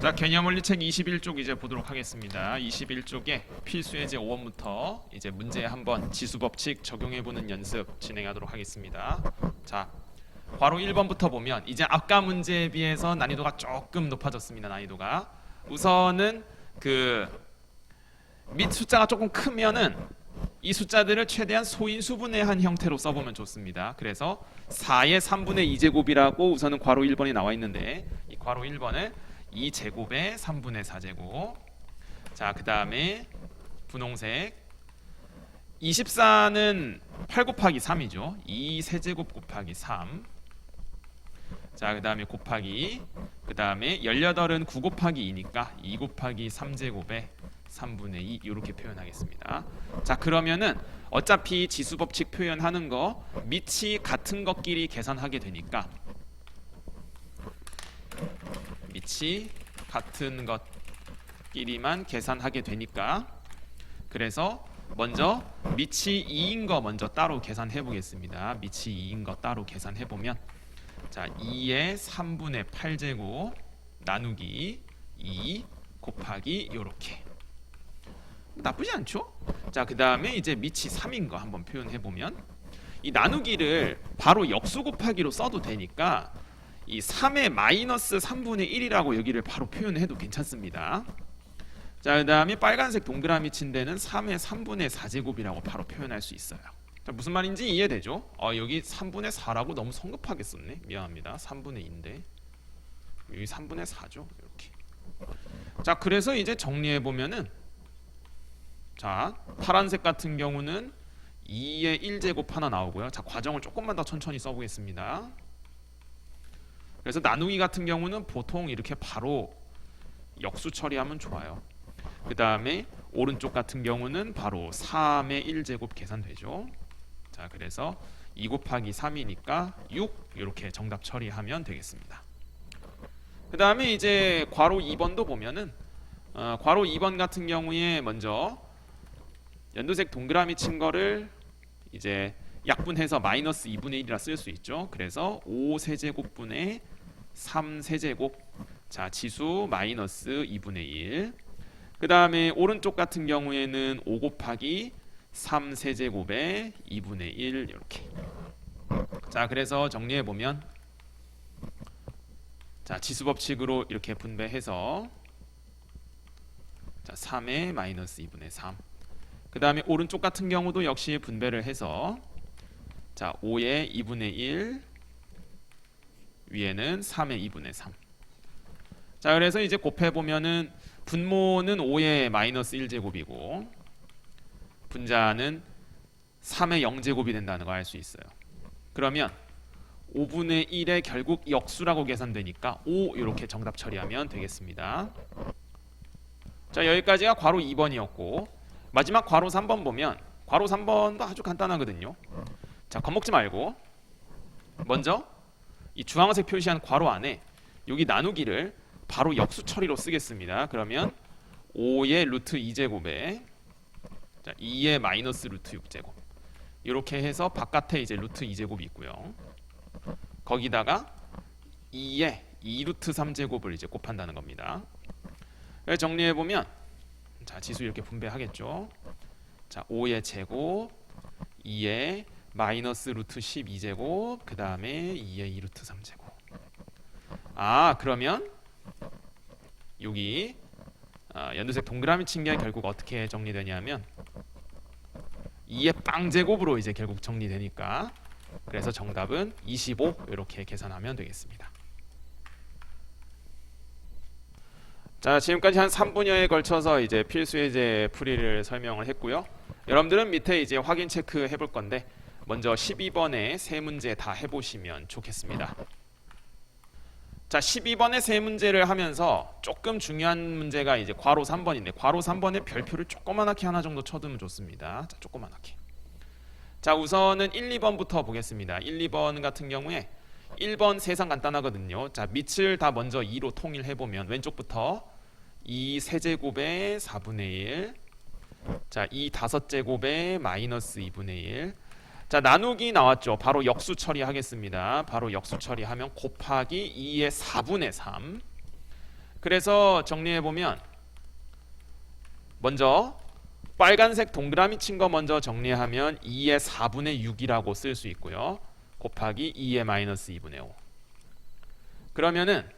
자, 개념원리책 21쪽 이제 보도록 하겠습니다. 21쪽에 필수예제 5번부터 이제 문제 한번 지수법칙 적용해보는 연습 진행하도록 하겠습니다. 자, 괄호 1번부터 보면 이제 아까 문제에 비해서 난이도가 조금 높아졌습니다. 난이도가 우선은 밑 숫자가 조금 크면은 이 숫자들을 최대한 소인수분해한 형태로 써보면 좋습니다. 그래서 4의 3분의 2제곱이라고 우선은 괄호 1번이 나와 있는데 이 괄호 1번을 2제곱의 3분의 4제곱. 자, 그 다음에 분홍색 24는 8 곱하기 3이죠. 2 세제곱 곱하기 3. 자, 그 다음에 곱하기, 그 다음에 18은 9 곱하기 2니까 2 곱하기 3제곱에 3분의 2 이렇게 표현하겠습니다. 자, 그러면은 어차피 지수법칙 표현하는 거 밑이 같은 것끼리 계산하게 되니까 밑이 같은 것끼리만 계산하게 되니까 그래서 먼저 밑이 2인 거 먼저 따로 계산해 보겠습니다. 밑이 2인 거 따로 계산해 보면 자, 2의 3분의 8제곱 나누기 2 곱하기 요렇게 나쁘지 않죠? 자, 그 다음에 이제 밑이 3인 거 한번 표현해 보면 이 나누기를 바로 역수 곱하기로 써도 되니까 이 3의 마이너스 3분의 1이라고 여기를 바로 표현해도 괜찮습니다. 자, 그 다음에 빨간색 동그라미 친 데는 3의 3분의 4제곱이라고 바로 표현할 수 있어요. 자, 무슨 말인지 이해되죠? 여기 3분의 4라고 너무 성급하게 썼네. 미안합니다. 3분의 2인데 여기 3분의 4죠. 이렇게. 자, 그래서 이제 정리해 보면은 자, 파란색 같은 경우는 2의 1제곱 하나 나오고요. 자, 과정을 조금만 더 천천히 써보겠습니다. 그래서 나누기 같은 경우는 보통 이렇게 바로 역수 처리하면 좋아요. 그 다음에 오른쪽 같은 경우는 바로 3의 1제곱 계산되죠. 자, 그래서 2 곱하기 3이니까 6 이렇게 정답 처리하면 되겠습니다. 그 다음에 이제 괄호 2번도 보면은 괄호 2번 같은 경우에 먼저 연두색 동그라미 친 거를 이제 약분해서 마이너스 2분의 1이라 쓸 수 있죠. 그래서 5 세제곱분의 3 세제곱. 자, 지수 마이너스 2분의 1. 그 다음에 오른쪽 같은 경우에는 5 곱하기 3 세제곱에 2분의 1 이렇게. 자, 그래서 정리해 보면 자, 지수 법칙으로 이렇게 분배해서 자, 3의 마이너스 2분의 3. 그 다음에 오른쪽 같은 경우도 역시 분배를 해서 자, 5의 2분의 1 위에는 3의 2분의 3. 자, 그래서 이제 곱해 보면은 분모는 5의 마이너스 1제곱이고 분자는 3의 0제곱이 된다는 거 알 수 있어요. 그러면 5분의 1에 결국 역수라고 계산되니까 5 이렇게 정답 처리하면 되겠습니다. 자, 여기까지가 괄호 2번이었고 마지막 괄호 3번 보면 괄호 3번도 아주 간단하거든요. 자, 겁먹지 말고 먼저 이 주황색 표시한 괄호 안에 여기 나누기를 바로 역수 처리로 쓰겠습니다. 그러면 5의 루트 2제곱에 자, 2의 마이너스 루트 6제곱 이렇게 해서 바깥에 이제 루트 2제곱이 있고요. 거기다가 2의 2루트 3제곱을 이제 곱한다는 겁니다. 정리해 보면 자, 지수 이렇게 분배하겠죠. 자, 5의 제곱 2의 마이너스 루트 12제곱 그 다음에 2의 2루트 3제곱. 아, 그러면 여기 연두색 동그라미 친 게 결국 어떻게 정리되냐면 2의 빵제곱으로 이제 결국 정리되니까 그래서 정답은 25 이렇게 계산하면 되겠습니다. 자, 지금까지 한 3분여에 걸쳐서 이제 필수예제 풀이를 설명을 했고요. 여러분들은 밑에 이제 확인 체크 해볼 건데 먼저 12번에 세 문제 다 해보시면 좋겠습니다. 자, 12번의 세 문제를 하면서 조금 중요한 문제가 이제 괄호 3번인데 괄호 3번에 별표를 조그만하게 하나 정도 쳐두면 좋습니다. 자, 조그만하게. 자, 우선은 1, 2번부터 보겠습니다. 1, 2번 같은 경우에 1번 세상 간단하거든요. 자, 밑을 다 먼저 2로 통일해보면 왼쪽부터 2 세제곱에 4분의 1 자, 2 5제곱에 마이너스 2분의 1 자, 나누기 나왔죠. 바로 역수 처리하겠습니다. 바로 역수 처리하면 곱하기 2의 4분의 3 그래서 정리해보면 먼저 빨간색 동그라미 친 거 먼저 정리하면 2의 4분의 6이라고 쓸 수 있고요. 곱하기 2의 마이너스 2분의 5. 그러면은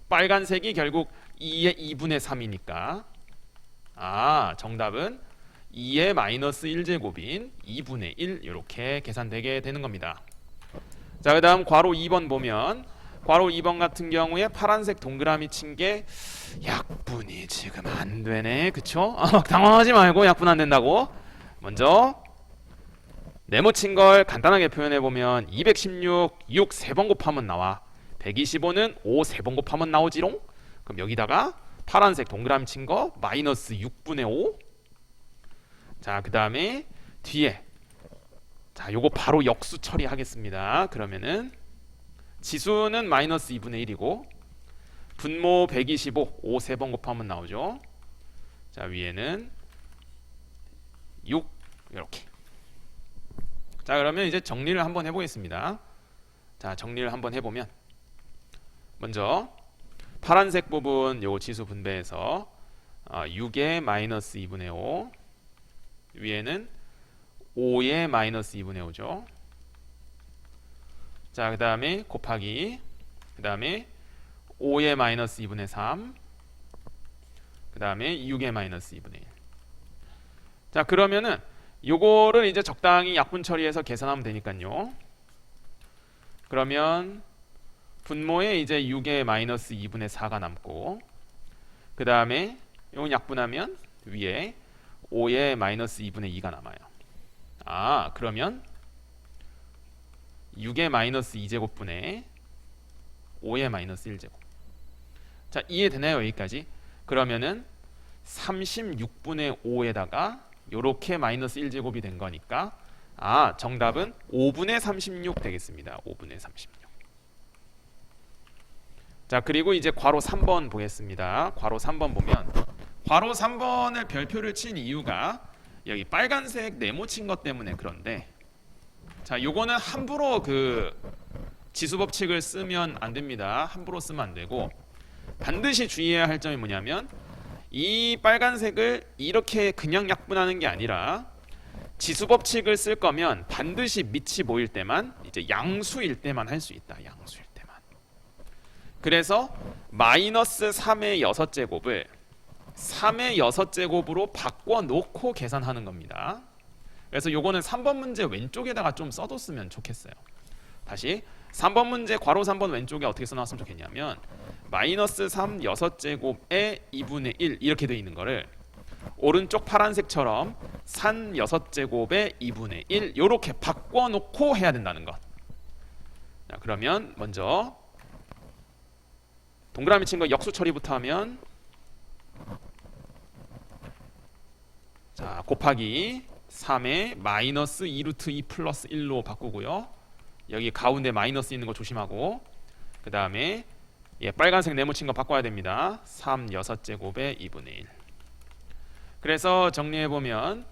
빨간색이 결국 2의 2분의 3이니까 정답은 2의 마이너스 1제곱인 2분의 1 이렇게 계산되게 되는 겁니다. 자, 그 다음 괄호 2번 보면 괄호 2번 같은 경우에 파란색 동그라미 친 게 약분이 지금 안 되네. 그쵸? 당황하지 말고 약분 안 된다고. 먼저 네모 친 걸 간단하게 표현해 보면 216, 6 3번 곱하면 나와. 125는 5 3번 곱하면 나오지롱. 그럼 여기다가 파란색 동그라미 친 거 마이너스 6분의 5. 자, 그 다음에 뒤에 자, 요거 바로 역수 처리하겠습니다. 그러면은 지수는 마이너스 2분의 1이고 분모 125, 5 3번 곱하면 나오죠. 자, 위에는 6 이렇게. 자, 그러면 이제 정리를 한번 해보겠습니다. 자, 정리를 한번 해보면 먼저 파란색 부분 요 지수 분배해서 6의 마이너스 2분의 5 위에는 5의 마이너스 2분의 5죠. 자, 그 다음에 곱하기 그 다음에 5의 마이너스 2분의 3 그 다음에 6의 마이너스 2분의 1. 자, 그러면은 요거를 이제 적당히 약분 처리해서 계산하면 되니까요. 그러면 분모에 이제 6의 마이너스 2분의 4가 남고 그 다음에 요건 약분하면 위에 5의 마이너스 2분의 2가 남아요. 그러면 6의 마이너스 2제곱분의 5의 마이너스 1제곱. 자, 이해되나요? 여기까지? 그러면은 36분의 5에다가 요렇게 마이너스 1제곱이 된 거니까 정답은 5분의 36 되겠습니다. 5분의 36. 자, 그리고 이제 괄호 3번 보겠습니다. 괄호 3번 보면 괄호 3번을 별표를 친 이유가 여기 빨간색 네모 친 것 때문에 그런데 자, 요거는 함부로 그 지수 법칙을 쓰면 안 됩니다. 함부로 쓰면 안 되고 반드시 주의해야 할 점이 뭐냐면 이 빨간색을 이렇게 그냥 약분하는 게 아니라 지수 법칙을 쓸 거면 반드시 밑이 보일 때만 이제 양수일 때만 할 수 있다. 양수일 때만. 그래서 마이너스 3의 6제곱을 3의 6제곱으로 바꿔놓고 계산하는 겁니다. 그래서 요거는 3번 문제 왼쪽에다가 좀 써뒀으면 좋겠어요. 다시 3번 문제 괄호 3번 왼쪽에 어떻게 써놨으면 좋겠냐면 마이너스 3 6제곱에 2분의 1 이렇게 돼 있는 거를 오른쪽 파란색처럼 산 6제곱에 2분의 1 이렇게 바꿔놓고 해야 된다는 것. 자, 그러면 먼저 동그라미 친 거 역수 처리부터 하면 자, 곱하기 3에 마이너스 2루트 2 플러스 1로 바꾸고요. 여기 가운데 마이너스 있는 거 조심하고 그 다음에 빨간색 네모 친 거 바꿔야 됩니다. 3 6제곱에 2분의 1. 그래서 정리해보면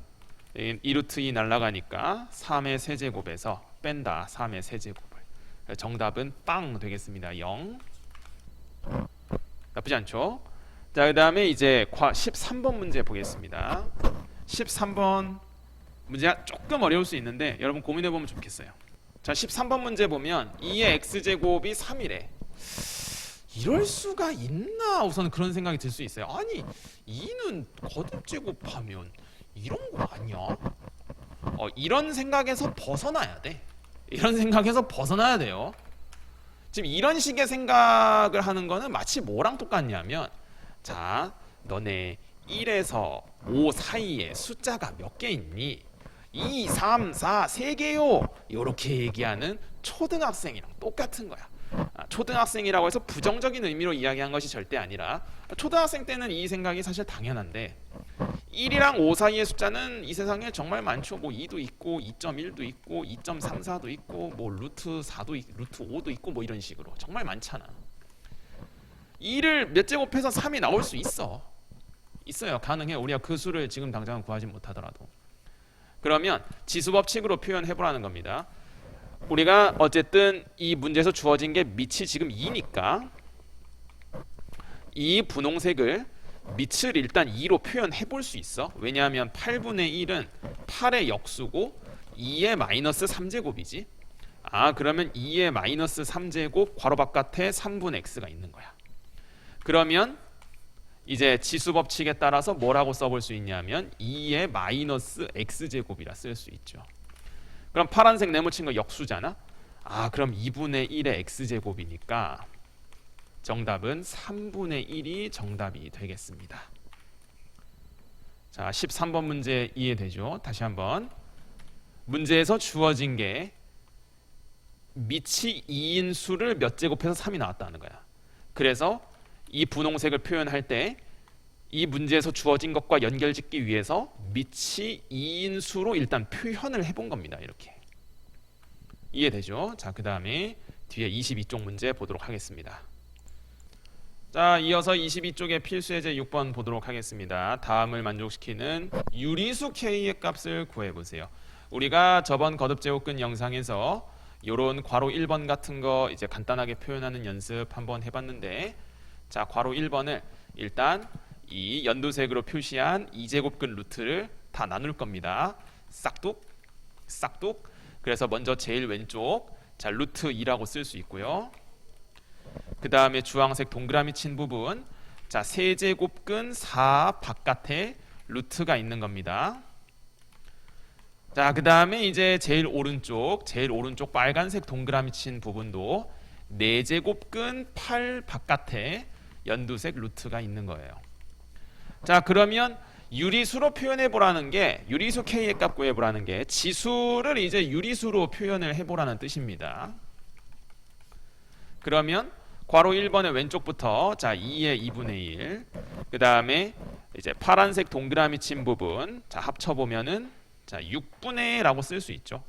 2루트 2 날라가니까 3의 세제곱에서 뺀다. 3의 세제곱을. 정답은 빵 되겠습니다. 0. 나쁘지 않죠? 자, 그 다음에 이제 13번 문제 보겠습니다. 13번 문제가 조금 어려울 수 있는데 여러분 고민해보면 좋겠어요. 자, 13번 문제 보면 2의 x제곱이 3이래. 이럴 수가 있나? 우선 그런 생각이 들 수 있어요. 아니 2는 거듭제곱하면 이런 거 아니야? 이런 생각에서 벗어나야 돼. 이런 생각에서 벗어나야 돼요. 지금 이런 식의 생각을 하는 거는 마치 뭐랑 똑같냐면 자, 너네 1에서 5 사이에 숫자가 몇 개 있니? 2, 3, 4, 3개요. 이렇게 얘기하는 초등학생이랑 똑같은 거야. 초등학생이라고 해서 부정적인 의미로 이야기한 것이 절대 아니라 초등학생 때는 이 생각이 사실 당연한데 1이랑 5 사이의 숫자는 이 세상에 정말 많죠. 뭐 2도 있고 2.1도 있고 2.34도 있고 뭐 루트 4도 루트 5도 있고 뭐 이런 식으로 정말 많잖아. 2를 몇 제곱해서 3이 나올 수 있어요. 가능해. 우리가 그 수를 지금 당장은 구하지 못하더라도. 그러면 지수 법칙으로 표현해 보라는 겁니다. 우리가 어쨌든 이 문제에서 주어진 게 밑이 지금 2니까 이 분홍색을 밑을 일단 2로 표현해 볼 수 있어. 왜냐하면 8분의 1은 8의 역수고 2의 마이너스 3제곱이지. 그러면 2의 마이너스 3제곱 괄호 바깥에 3분의 x가 있는 거야. 그러면 이제 지수 법칙에 따라서 뭐라고 써볼 수 있냐면 2의 마이너스 x제곱이라 쓸 수 있죠. 그럼 파란색 네모친 거 역수잖아. 그럼 2분의 1의 x제곱이니까 정답은 3분의 1이 정답이 되겠습니다. 자, 13번 문제 이해되죠? 다시 한번. 문제에서 주어진 게 밑이 2인 수를 몇 제곱해서 3이 나왔다는 거야. 그래서 이 분홍색을 표현할 때 이 문제에서 주어진 것과 연결짓기 위해서 밑이 2인 수로 일단 표현을 해본 겁니다. 이렇게. 이해되죠? 자, 그 다음에 뒤에 22쪽 문제 보도록 하겠습니다. 자, 이어서 22쪽의 필수예제 6번 보도록 하겠습니다. 다음을 만족시키는 유리수 K의 값을 구해보세요. 우리가 저번 거듭제곱근 영상에서 요런 괄호 1번 같은 거 이제 간단하게 표현하는 연습 한번 해봤는데, 자, 괄호 1번을 일단 이 연두색으로 표시한 2제곱근 루트를 다 나눌 겁니다. 싹둑 싹둑. 그래서 먼저 제일 왼쪽, 자, 루트 2라고 쓸 수 있고요. 그 다음에 주황색 동그라미 친 부분, 자, 세제곱근 4 바깥에 루트가 있는 겁니다. 자, 그 다음에 이제 제일 오른쪽 빨간색 동그라미 친 부분도 4제곱근 8 바깥에 연두색 루트가 있는 거예요. 자, 그러면 유리수로 표현해 보라는 게, 유리수 K의 값 구해보라는 게 지수를 이제 유리수로 표현을 해보라는 뜻입니다. 그러면 괄호 1번의 왼쪽부터, 자, 2의 2분의 1, 그 다음에 이제 파란색 동그라미 친 부분, 자, 합쳐보면은, 자, 6분의 라고 쓸 수 있죠.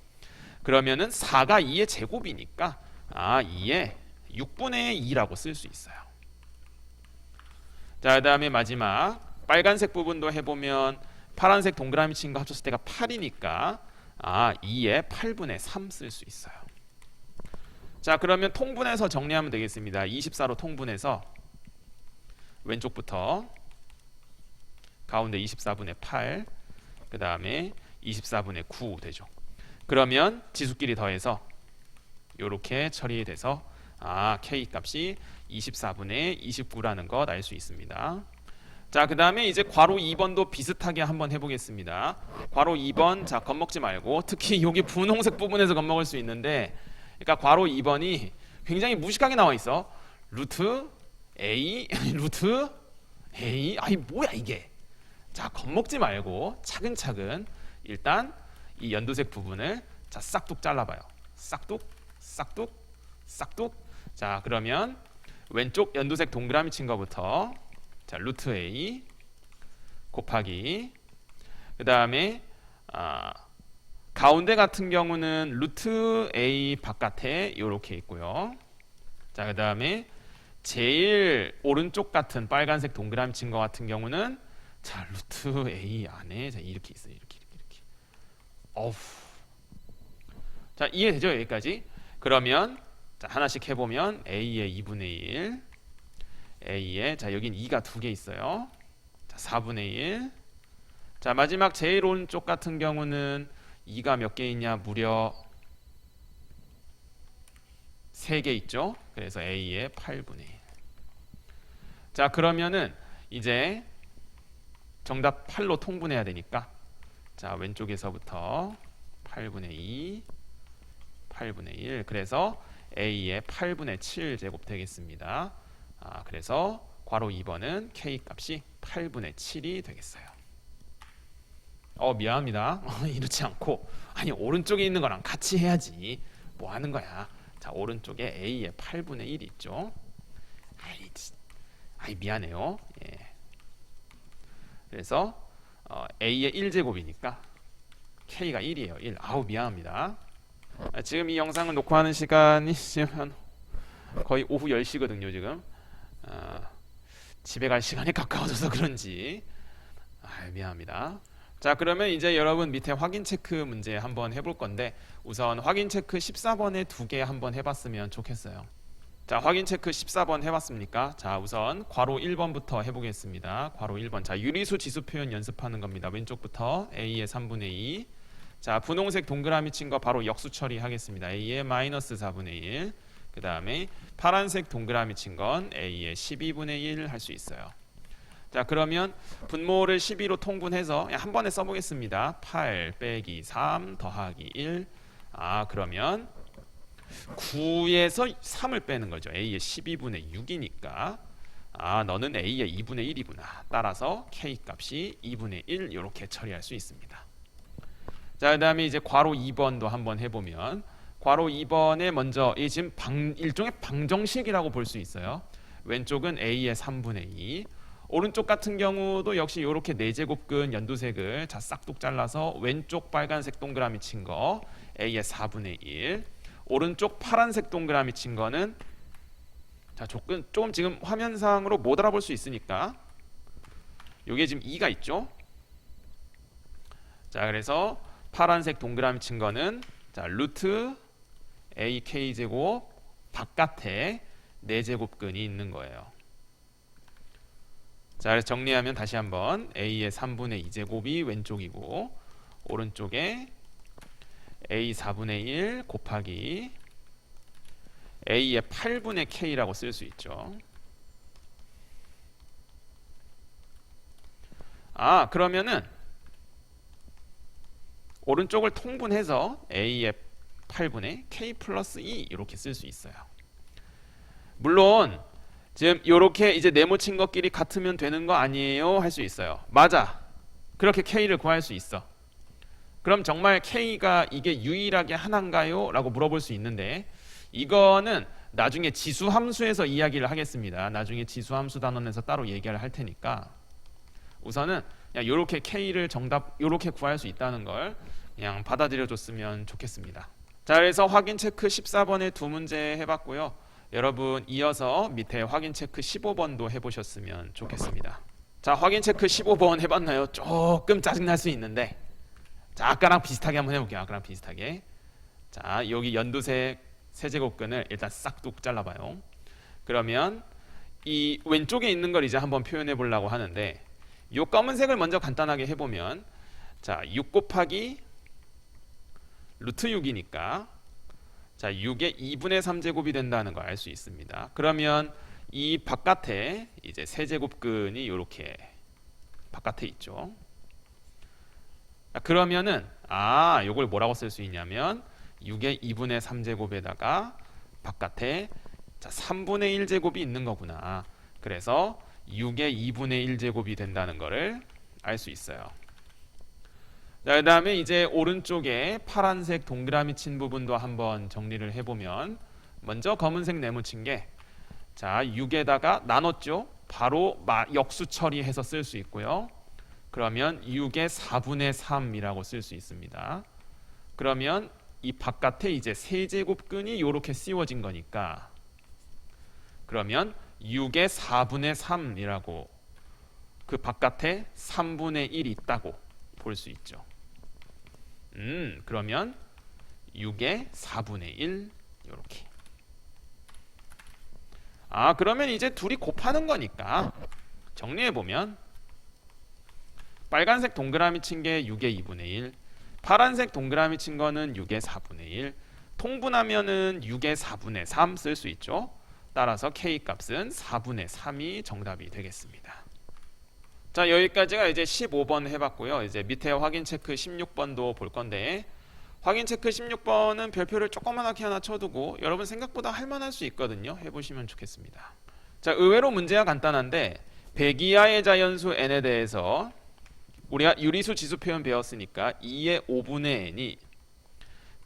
그러면은 4가 2의 제곱이니까 2의 6분의 2라고 쓸 수 있어요. 자, 그 다음에 마지막 빨간색 부분도 해보면 파란색 동그라미 친 거 합쳤을 때가 8이니까 2의 8분의 3 쓸 수 있어요. 자, 그러면 통분해서 정리하면 되겠습니다. 24로 통분해서 왼쪽부터 가운데 24분의 8, 그 다음에 24분의 9 되죠. 그러면 지수끼리 더해서 이렇게 처리돼서 K 값이 24분의 29라는 것 알 수 있습니다. 자, 그 다음에 이제 괄호 2번도 비슷하게 한번 해보겠습니다. 괄호 2번, 자, 겁먹지 말고, 특히 여기 분홍색 부분에서 겁먹을 수 있는데, 그러니까 괄호 2번이 굉장히 무식하게 나와 있어. 루트 A, 루트 A, 뭐야 이게. 자, 겁먹지 말고 차근차근 일단 이 연두색 부분을, 자, 싹둑 잘라봐요. 싹둑 싹둑 싹둑. 자, 그러면 왼쪽 연두색 동그라미 친 거부터, 자, 루트 A 곱하기, 그 다음에 가운데 같은 경우는 루트 A 바깥에 이렇게 있고요. 자, 그 다음에 제일 오른쪽 같은 빨간색 동그라미 친 거 같은 경우는, 자, 루트 A 안에, 자, 이렇게 있어요. 이렇게. 어후. 자, 이해되죠? 여기까지. 그러면 자, 하나씩 해보면 A의 2분의 1, A의, 자, 여긴 2가 2개 있어요. 자, 4분의 1. 자, 마지막 제일 오른쪽 같은 경우는 2가 몇 개 있냐? 무려 3개 있죠. 그래서 A의 8분의 1. 자, 그러면은 이제 정답 8로 통분해야 되니까, 자, 왼쪽에서부터 8분의 2, 8분의 1. 그래서 A의 8분의 7 제곱 되겠습니다. 그래서 괄호 2번은 K 값이 8분의 7이 되겠어요. 미안합니다. 이렇지 않고, 오른쪽에 있는 거랑 같이 해야지. 뭐 하는 거야. 자, 오른쪽에 A의 8분의 1이 있죠. 미안해요. 예. 그래서 A의 1제곱이니까 K가 1이에요. 1. 미안합니다. 지금 이 영상을 녹화하는 시간이 지금 거의 오후 10시거든요. 지금 집에 갈 시간이 가까워져서 그런지 미안합니다. 자, 그러면 이제 여러분 밑에 확인 체크 문제 한번 해볼 건데, 우선 확인 체크 14번에 2개 한번 해봤으면 좋겠어요. 자, 확인 체크 14번 해봤습니까? 자, 우선 괄호 1번부터 해보겠습니다. 괄호 1번. 자, 유리수 지수 표현 연습하는 겁니다. 왼쪽부터 A의 3분의 2. 자, 분홍색 동그라미 친 거 바로 역수 처리하겠습니다. A의 마이너스 4분의 1. 그 다음에 파란색 동그라미 친 건 A의 12분의 1 할 수 있어요. 자, 그러면 분모를 12로 통분해서 한 번에 써보겠습니다. 8 빼기 3 더하기 1. 그러면 9에서 3을 빼는 거죠. A의 12분의 6이니까 너는 A의 2분의 1이구나. 따라서 K 값이 2분의 1 이렇게 처리할 수 있습니다. 자, 그 다음에 이제 괄호 2번도 한번 해보면 괄호 2번에 먼저 이 지금 일종의 방정식이라고 볼 수 있어요. 왼쪽은 A의 3분의 2. 오른쪽 같은 경우도 역시 이렇게 4제곱근 연두색을 싹둑 잘라서 왼쪽 빨간색 동그라미 친 거 A의 4분의 1. 오른쪽 파란색 동그라미 친 거는 자, 조금 지금 화면상으로 못 알아볼 수 있으니까 요게 지금 2가 있죠. 자, 그래서 파란색 동그라미 친 거는 자, 루트 AK 제곱 바깥에 4제곱근이 있는 거예요. 자, 그래서 정리하면 다시 한번 A의 3분의 2제곱이 왼쪽이고 오른쪽에 A 4분의 1 곱하기 A의 8분의 K라고 쓸 수 있죠. 그러면은 오른쪽을 통분해서 A의 8분의 K 플러스 2 이렇게 쓸 수 있어요. 물론 지금 이렇게 이제 네모친 것끼리 같으면 되는 거 아니에요? 할 수 있어요. 맞아. 그렇게 K를 구할 수 있어. 그럼 정말 K가 이게 유일하게 하나인가요? 라고 물어볼 수 있는데 이거는 나중에 지수함수에서 이야기를 하겠습니다. 나중에 지수함수 단원에서 따로 얘기를 할 테니까 우선은 그냥 이렇게 K를 정답 이렇게 구할 수 있다는 걸 그냥 받아들여 줬으면 좋겠습니다. 자, 그래서 확인 체크 14번에 두 문제 해봤고요. 여러분 이어서 밑에 확인 체크 15번도 해보셨으면 좋겠습니다. 자, 확인 체크 15번 해봤나요? 조금 짜증날 수 있는데 자, 아까랑 비슷하게 한번 해볼게요. 아까랑 비슷하게. 자, 여기 연두색 세제곱근을 일단 싹둑 잘라봐요. 그러면 이 왼쪽에 있는 걸 이제 한번 표현해 보려고 하는데 이 검은색을 먼저 간단하게 해보면 자, 6 곱하기 루트 6이니까 자, 6의 2분의 3제곱이 된다는 걸 알 수 있습니다. 그러면 이 바깥에 이제 세제곱근이 이렇게 바깥에 있죠. 그러면은 요걸 뭐라고 쓸 수 있냐면 6의 2분의 3제곱에다가 바깥에 자, 3분의 1제곱이 있는 거구나. 그래서 6의 2분의 1제곱이 된다는 거를 알 수 있어요. 자, 그 다음에 이제 오른쪽에 파란색 동그라미 친 부분도 한번 정리를 해보면 먼저 검은색 네모친 게 자, 6에다가 나눴죠. 바로 역수 처리해서 쓸 수 있고요. 그러면 6의 4분의 3이라고 쓸 수 있습니다. 그러면 이 바깥에 이제 세제곱근이 이렇게 씌워진 거니까 그러면 6의 4분의 3이라고 그 바깥에 3분의 1이 있다고 볼 수 있죠. 그러면 6의 4분의 1 이렇게. 그러면 이제 둘이 곱하는 거니까 정리해 보면 빨간색 동그라미 친 게 6의 2분의 1, 파란색 동그라미 친 거는 6의 4분의 1, 통분하면은 6의 4분의 3 쓸 수 있죠. 따라서 K 값은 4분의 3이 정답이 되겠습니다. 자, 여기까지가 이제 15번 해봤고요. 이제 밑에 확인 체크 16번도 볼 건데 확인 체크 16번은 별표를 조그맣게 하나 쳐두고 여러분 생각보다 할만할 수 있거든요. 해보시면 좋겠습니다. 자, 의외로 문제가 간단한데 100 이하의 자연수 n에 대해서 우리가 유리수 지수 표현 배웠으니까 2의 5분의 n이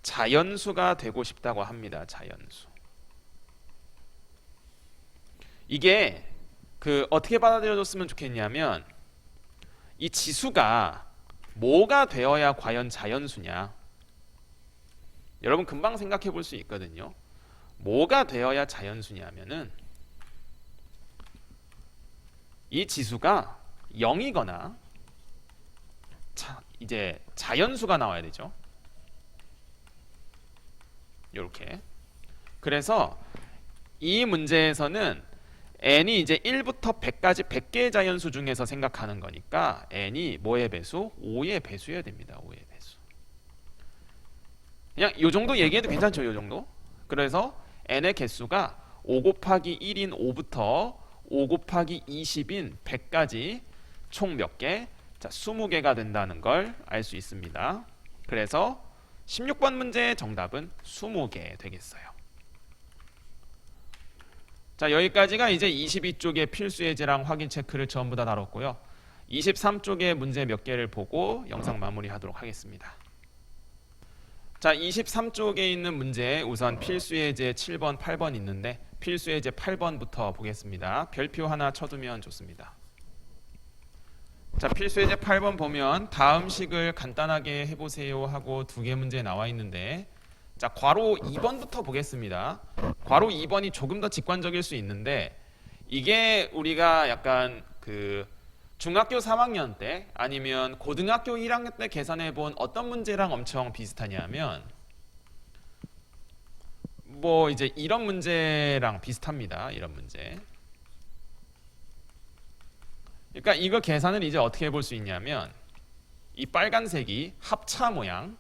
자연수가 되고 싶다고 합니다. 자연수. 이게 어떻게 받아들여줬으면 좋겠냐면 이 지수가 뭐가 되어야 과연 자연수냐. 여러분 금방 생각해 볼 수 있거든요. 뭐가 되어야 자연수냐면은 이 지수가 0이거나 이제 자연수가 나와야 되죠. 이렇게. 그래서 이 문제에서는 n이 이제 1부터 100까지 100개의 자연수 중에서 생각하는 거니까 n이 뭐의 배수? 5의 배수여야 됩니다. 5의 배수. 그냥 요 정도 얘기해도 괜찮죠? 요 정도. 그래서 n의 개수가 5 곱하기 1인 5부터 5 곱하기 20인 100까지 총 몇 개? 자, 20개가 된다는 걸 알 수 있습니다. 그래서 16번 문제의 정답은 20개 되겠어요. 자, 여기까지가 이제 22쪽의 필수 예제랑 확인 체크를 전부 다 다뤘고요. 23쪽의 문제 몇 개를 보고 영상 마무리하도록 하겠습니다. 자, 23쪽에 있는 문제 우선 필수 예제 7번, 8번 있는데 필수 예제 8번부터 보겠습니다. 별표 하나 쳐두면 좋습니다. 자, 필수 예제 8번 보면 다음 식을 간단하게 해보세요 하고 2개 문제 나와 있는데, 자, 괄호 2번부터 보겠습니다. 괄호 2번이 조금 더 직관적일 수 있는데, 이게 우리가 약간 그 중학교 3학년 때 아니면 고등학교 1학년 때 계산해 본 어떤 문제랑 엄청 비슷하냐면 뭐 이제 이런 문제랑 비슷합니다. 이런 문제. 그러니까 이거 계산을 이제 어떻게 해볼 수 있냐면, 이 빨간색이 합차 모양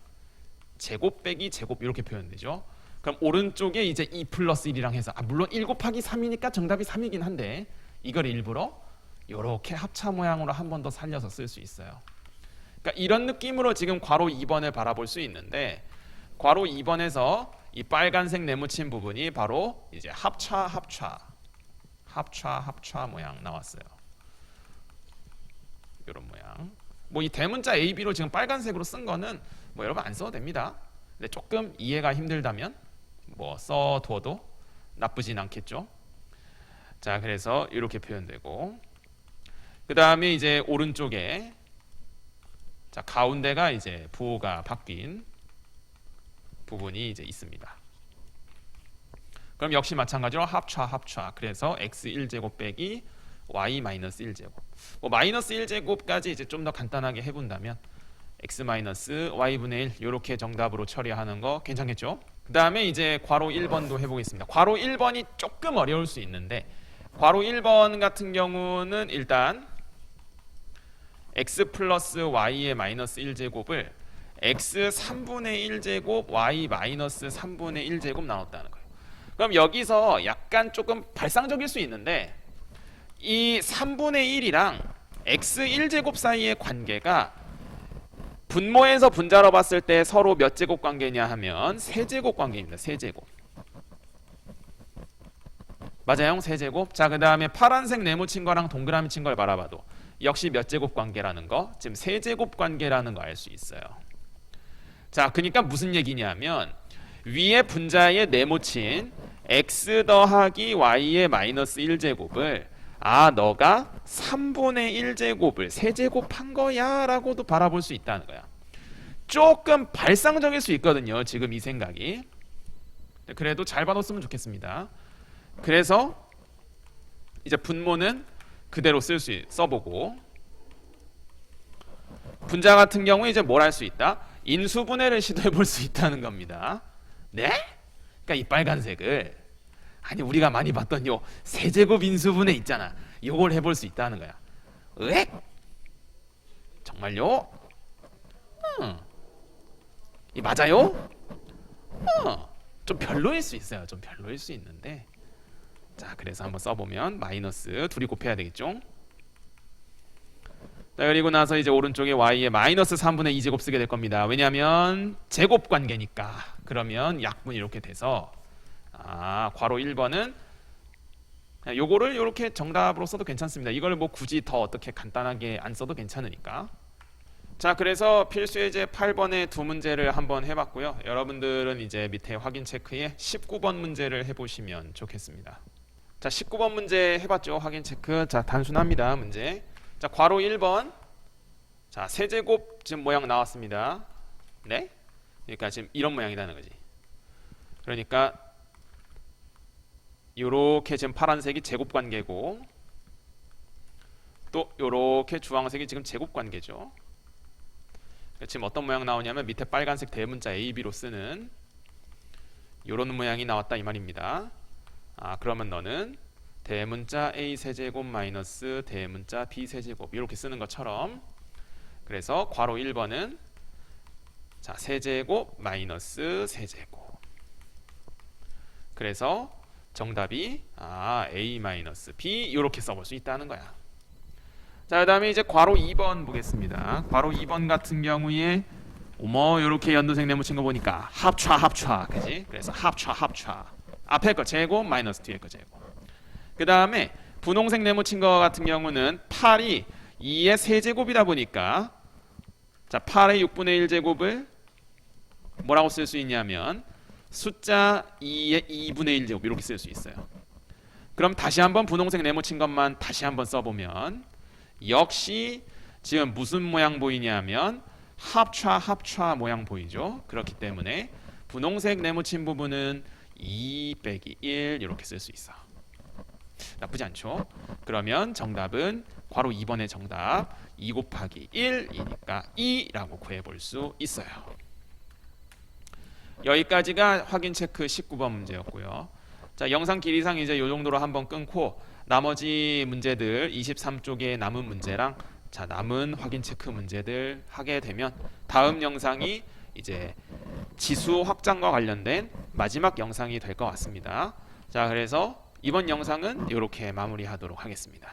제곱 빼기 제곱 이렇게 표현되죠. 그럼 오른쪽에 이제 2 플러스 1이랑 해서, 물론 1 곱하기 3이니까 정답이 3이긴 한데 이걸 일부러 이렇게 합차 모양으로 한 번 더 살려서 쓸 수 있어요. 그러니까 이런 느낌으로 지금 괄호 2번을 바라볼 수 있는데, 괄호 2번에서 이 빨간색 네모친 부분이 바로 이제 합차 모양 나왔어요. 이런 모양. 뭐 이 대문자 A, B로 지금 빨간색으로 쓴 거는 뭐 여러분 안 써도 됩니다. 근데 조금 이해가 힘들다면 뭐 써둬도 나쁘진 않겠죠. 자, 그래서 이렇게 표현되고, 그 다음에 이제 오른쪽에, 자, 가운데가 이제 부호가 바뀐 부분이 이제 있습니다. 그럼 역시 마찬가지로 합차. 그래서 x 1제곱 빼기 y 마이너스 1제곱. 뭐 마이너스 1제곱까지 이제 좀 더 간단하게 해본다면 x 마이너스 y분의 1 이렇게 정답으로 처리하는 거 괜찮겠죠? 그 다음에 이제 괄호 1번도 해보겠습니다. 괄호 1번이 조금 어려울 수 있는데, 괄호 1번 같은 경우는 일단 x 플러스 y의 마이너스 1제곱을 x 3분의 1제곱 y 마이너스 3분의 1제곱 나눴다는 거예요. 그럼 여기서 약간 조금 발상적일 수 있는데, 이 3분의 1이랑 x 1제곱 사이의 관계가 분모에서 분자로 봤을 때 서로 몇 제곱 관계냐 하면 세제곱 관계입니다. 세제곱. 맞아요, 세제곱. 자, 그 다음에 파란색 네모친 거랑 동그라미 친 걸 바라봐도 역시 몇 제곱 관계라는 거, 지금 세제곱 관계라는 거 알 수 있어요. 자, 그러니까 무슨 얘기냐면 위에 분자의 네모친 x 더하기 y의 마이너스 1제곱을 너가 3분의 1제곱을 세제곱한 거야 라고도 바라볼 수 있다는 거야. 조금 발상적일 수 있거든요, 지금 이 생각이. 그래도 잘 봐뒀으면 좋겠습니다. 그래서 이제 분모는 그대로 써보고, 분자 같은 경우에 이제 뭘 할 수 있다? 인수분해를 시도해 볼 수 있다는 겁니다. 네? 그러니까 이 빨간색을, 아니 우리가 많이 봤던 요 세제곱 인수분해 있잖아, 요걸 해볼 수 있다는 거야. 으액? 정말요? 이 맞아요? 좀 별로일 수 있어요. 좀 별로일 수 있는데, 자, 그래서 한번 써보면 마이너스 둘이 곱해야 되겠죠. 자, 그리고 나서 이제 오른쪽에 y의 마이너스 3분의 2제곱 쓰게 될 겁니다. 왜냐하면 제곱 관계니까. 그러면 약분이 이렇게 돼서 괄호 1번은 요거를 이렇게 정답으로 써도 괜찮습니다. 이걸 뭐 굳이 더 어떻게 간단하게 안 써도 괜찮으니까. 자, 그래서 필수 예제 8번의 두 문제를 한번 해봤고요. 여러분들은 이제 밑에 확인 체크에 19번 문제를 해보시면 좋겠습니다. 자, 19번 문제 해봤죠? 확인 체크. 자, 단순합니다, 문제. 자, 괄호 1번. 자, 세제곱 지금 모양 나왔습니다. 네? 그러니까 지금 이런 모양이라는 거지. 그러니까 요렇게 지금 파란색이 제곱 관계고, 또 요렇게 주황색이 지금 제곱 관계죠. 지금 어떤 모양 나오냐면 밑에 빨간색 대문자 A, B로 쓰는 요런 모양이 나왔다 이 말입니다. 그러면 너는 대문자 a 세제곱 마이너스 대문자 b 세제곱 이렇게 쓰는 것처럼, 그래서 괄호 1번은 자 세제곱 마이너스 세제곱. 그래서 정답이 a 마이너스 b 이렇게 써볼 수 있다는 거야. 자, 그다음에 이제 괄호 2번 보겠습니다. 괄호 2번 같은 경우에 이렇게 연두색 네모친 거 보니까 합차, 그지? 그래서 합차 앞에 거 제곱 마이너스 뒤에 거 제곱. 그 다음에 분홍색 네모친 거 같은 경우는 8이 2의 세제곱이다 보니까 자 8의 6분의 1 제곱을 뭐라고 쓸 수 있냐면 숫자 2의 2분의 1 제곱 이렇게 쓸 수 있어요. 그럼 다시 한번 분홍색 네모친 것만 다시 한번 써보면 역시 지금 무슨 모양 보이냐면 합차 모양 보이죠. 그렇기 때문에 분홍색 네모친 부분은 2 빼기 1 이렇게 쓸 수 있어. 나쁘지 않죠? 그러면 정답은 괄호 2번의 정답 2 곱하기 1이니까 2라고 구해볼 수 있어요. 여기까지가 확인 체크 19번 문제였고요. 자, 영상 길이상 이제 이 정도로 한번 끊고 나머지 문제들 23쪽에 남은 문제랑 자 남은 확인 체크 문제들 하게 되면 다음 영상이 이제 지수 확장과 관련된 마지막 영상이 될 것 같습니다. 자, 그래서 이번 영상은 이렇게 마무리하도록 하겠습니다.